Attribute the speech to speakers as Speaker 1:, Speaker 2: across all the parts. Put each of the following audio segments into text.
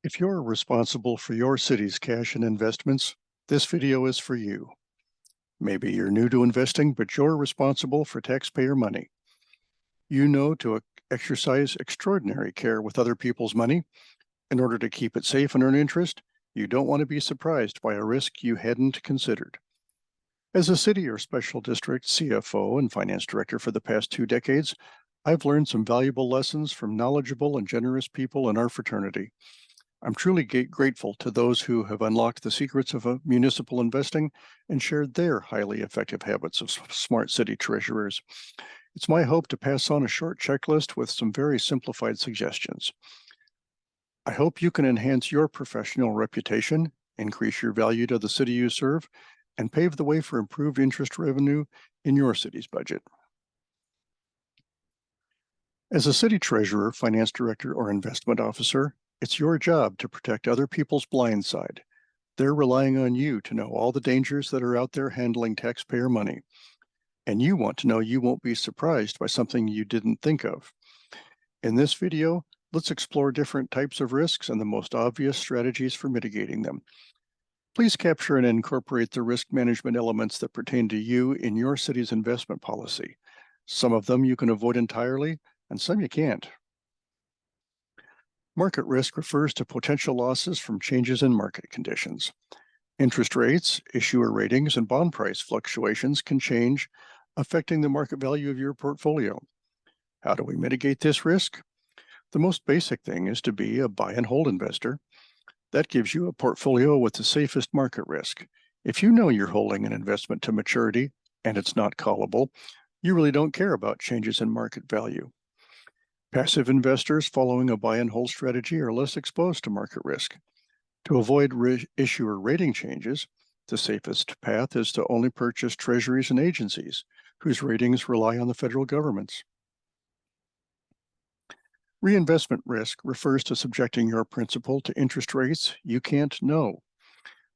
Speaker 1: If you're responsible for your city's cash and investments, this video is for you. Maybe you're new to investing, but you're responsible for taxpayer money. You know to exercise extraordinary care with other people's money. In order to keep it safe and earn interest, you don't want to be surprised by a risk you hadn't considered. As a city or special district CFO and finance director for the past 2 decades, I've learned some valuable lessons from knowledgeable and generous people in our fraternity. I'm truly grateful to those who have unlocked the secrets of municipal investing and shared their highly effective habits of smart city treasurers. It's my hope to pass on a short checklist with some very simplified suggestions. I hope you can enhance your professional reputation, increase your value to the city you serve, and pave the way for improved interest revenue in your city's budget. As a city treasurer, finance director, or investment officer, it's your job to protect other people's blind side. They're relying on you to know all the dangers that are out there handling taxpayer money. And you want to know you won't be surprised by something you didn't think of. In this video, let's explore different types of risks and the most obvious strategies for mitigating them. Please capture and incorporate the risk management elements that pertain to you in your city's investment policy. Some of them you can avoid entirely, and some you can't. Market risk refers to potential losses from changes in market conditions. Interest rates, issuer ratings, and bond price fluctuations can change, affecting the market value of your portfolio. How do we mitigate this risk? The most basic thing is to be a buy and hold investor. That gives you a portfolio with the safest market risk. If you know you're holding an investment to maturity and it's not callable, you really don't care about changes in market value. Passive investors following a buy and hold strategy are less exposed to market risk. To avoid issuer rating changes, the safest path is to only purchase treasuries and agencies whose ratings rely on the federal governments. Reinvestment risk refers to subjecting your principal to interest rates you can't know.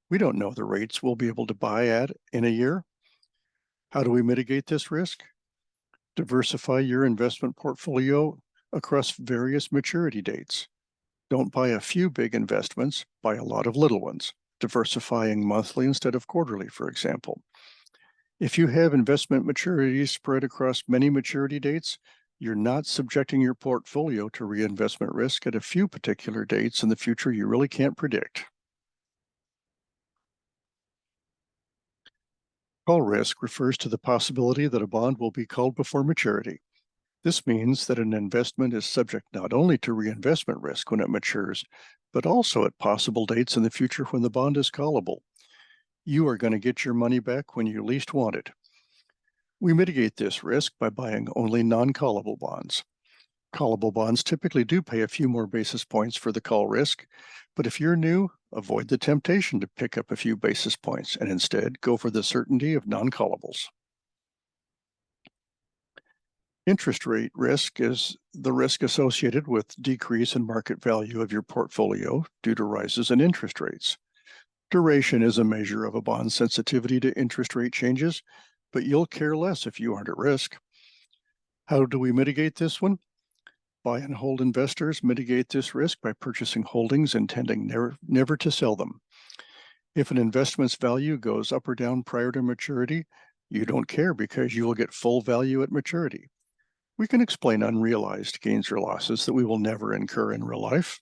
Speaker 1: We don't know the rates we'll be able to buy at in a year. How do we mitigate this risk? Diversify your investment portfolio across various maturity dates. Don't buy a few big investments, buy a lot of little ones, diversifying monthly instead of quarterly, for example. If you have investment maturities spread across many maturity dates, you're not subjecting your portfolio to reinvestment risk at a few particular dates in the future you really can't predict. Call risk refers to the possibility that a bond will be called before maturity. This means that an investment is subject not only to reinvestment risk when it matures, but also at possible dates in the future when the bond is callable. You are going to get your money back when you least want it. We mitigate this risk by buying only non-callable bonds. Callable bonds typically do pay a few more basis points for the call risk, but if you're new, avoid the temptation to pick up a few basis points and instead go for the certainty of non-callables. Interest rate risk is the risk associated with decrease in market value of your portfolio due to rises in interest rates. Duration is a measure of a bond's sensitivity to interest rate changes, but you'll care less if you aren't at risk. How do we mitigate this one? Buy and hold investors mitigate this risk by purchasing holdings intending never to sell them. If an investment's value goes up or down prior to maturity, you don't care because you will get full value at maturity. We can explain unrealized gains or losses that we will never incur in real life.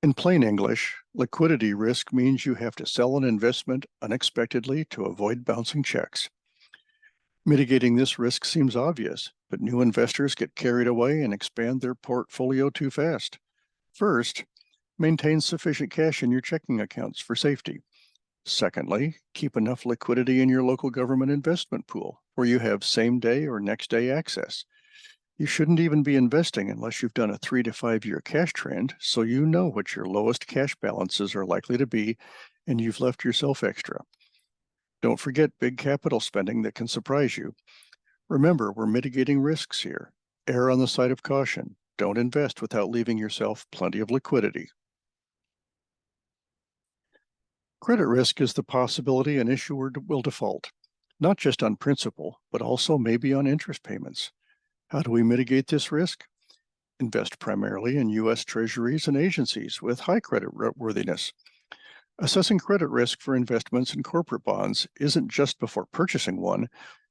Speaker 1: In plain English, liquidity risk means you have to sell an investment unexpectedly to avoid bouncing checks. Mitigating this risk seems obvious, but new investors get carried away and expand their portfolio too fast. First, maintain sufficient cash in your checking accounts for safety. Secondly, keep enough liquidity in your local government investment pool where you have same-day or next-day access. You shouldn't even be investing unless you've done a 3 to 5 year cash trend, so you know what your lowest cash balances are likely to be, and you've left yourself extra. Don't forget big capital spending that can surprise you. Remember, we're mitigating risks here. Err on the side of caution. Don't invest without leaving yourself plenty of liquidity. Credit risk is the possibility an issuer will default, not just on principal, but also maybe on interest payments. How do we mitigate this risk? Invest primarily in U.S. Treasuries and agencies with high credit worthiness. Assessing credit risk for investments in corporate bonds isn't just before purchasing one,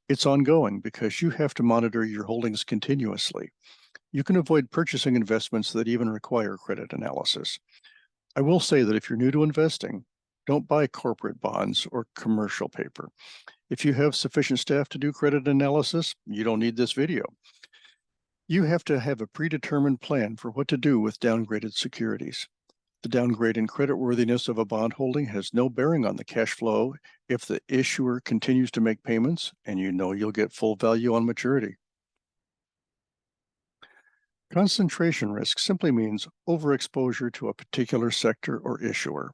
Speaker 1: it's ongoing because you have to monitor your holdings continuously. You can avoid purchasing investments that even require credit analysis. I will say that if you're new to investing, don't buy corporate bonds or commercial paper. If you have sufficient staff to do credit analysis, you don't need this video. You have to have a predetermined plan for what to do with downgraded securities. The downgrade in creditworthiness of a bond holding has no bearing on the cash flow if the issuer continues to make payments and you know you'll get full value on maturity. Concentration risk simply means overexposure to a particular sector or issuer.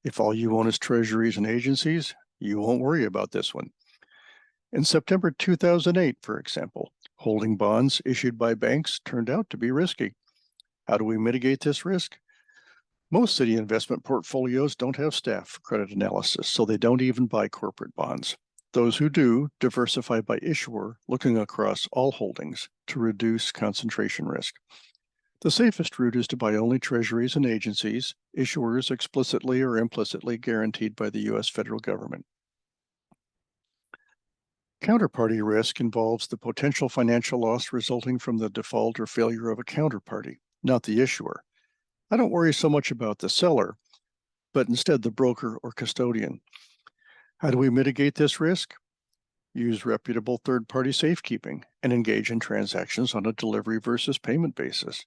Speaker 1: If all you own is treasuries and agencies, you won't worry about this one. In September 2008, for example, holding bonds issued by banks turned out to be risky. How do we mitigate this risk? Most city investment portfolios don't have staff for credit analysis, so they don't even buy corporate bonds. Those who do diversify by issuer, looking across all holdings to reduce concentration risk. The safest route is to buy only treasuries and agencies, issuers explicitly or implicitly guaranteed by the U.S. federal government. Counterparty risk involves the potential financial loss resulting from the default or failure of a counterparty, not the issuer. I don't worry so much about the seller, but instead the broker or custodian. How do we mitigate this risk? Use reputable third-party safekeeping and engage in transactions on a delivery versus payment basis.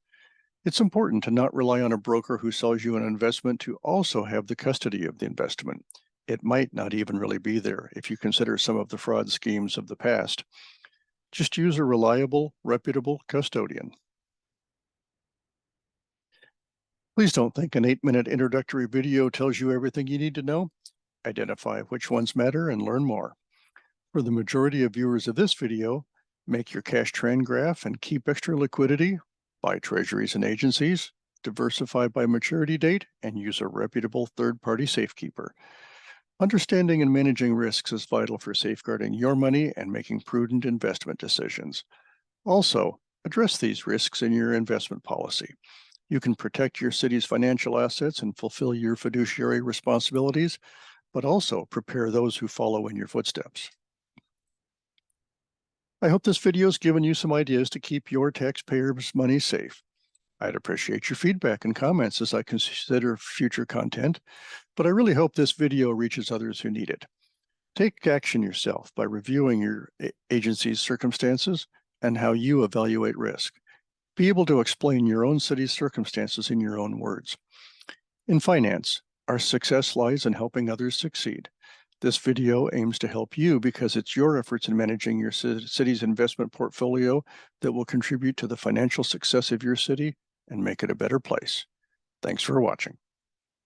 Speaker 1: It's important to not rely on a broker who sells you an investment to also have the custody of the investment. It might not even really be there if you consider some of the fraud schemes of the past. Just use a reliable, reputable custodian. Please don't think an 8-minute introductory video tells you everything you need to know. Identify which ones matter and learn more. For the majority of viewers of this video, make your cash trend graph and keep extra liquidity, buy treasuries and agencies, diversify by maturity date, and use a reputable third-party safekeeper. Understanding and managing risks is vital for safeguarding your money and making prudent investment decisions. Also, address these risks in your investment policy. You can protect your city's financial assets and fulfill your fiduciary responsibilities, but also prepare those who follow in your footsteps. I hope this video has given you some ideas to keep your taxpayers' money safe. I'd appreciate your feedback and comments as I consider future content, but I really hope this video reaches others who need it. Take action yourself by reviewing your agency's circumstances and how you evaluate risk. Be able to explain your own city's circumstances in your own words. In finance, our success lies in helping others succeed. This video aims to help you because it's your efforts in managing your city's investment portfolio that will contribute to the financial success of your city and make it a better place. Thanks for watching.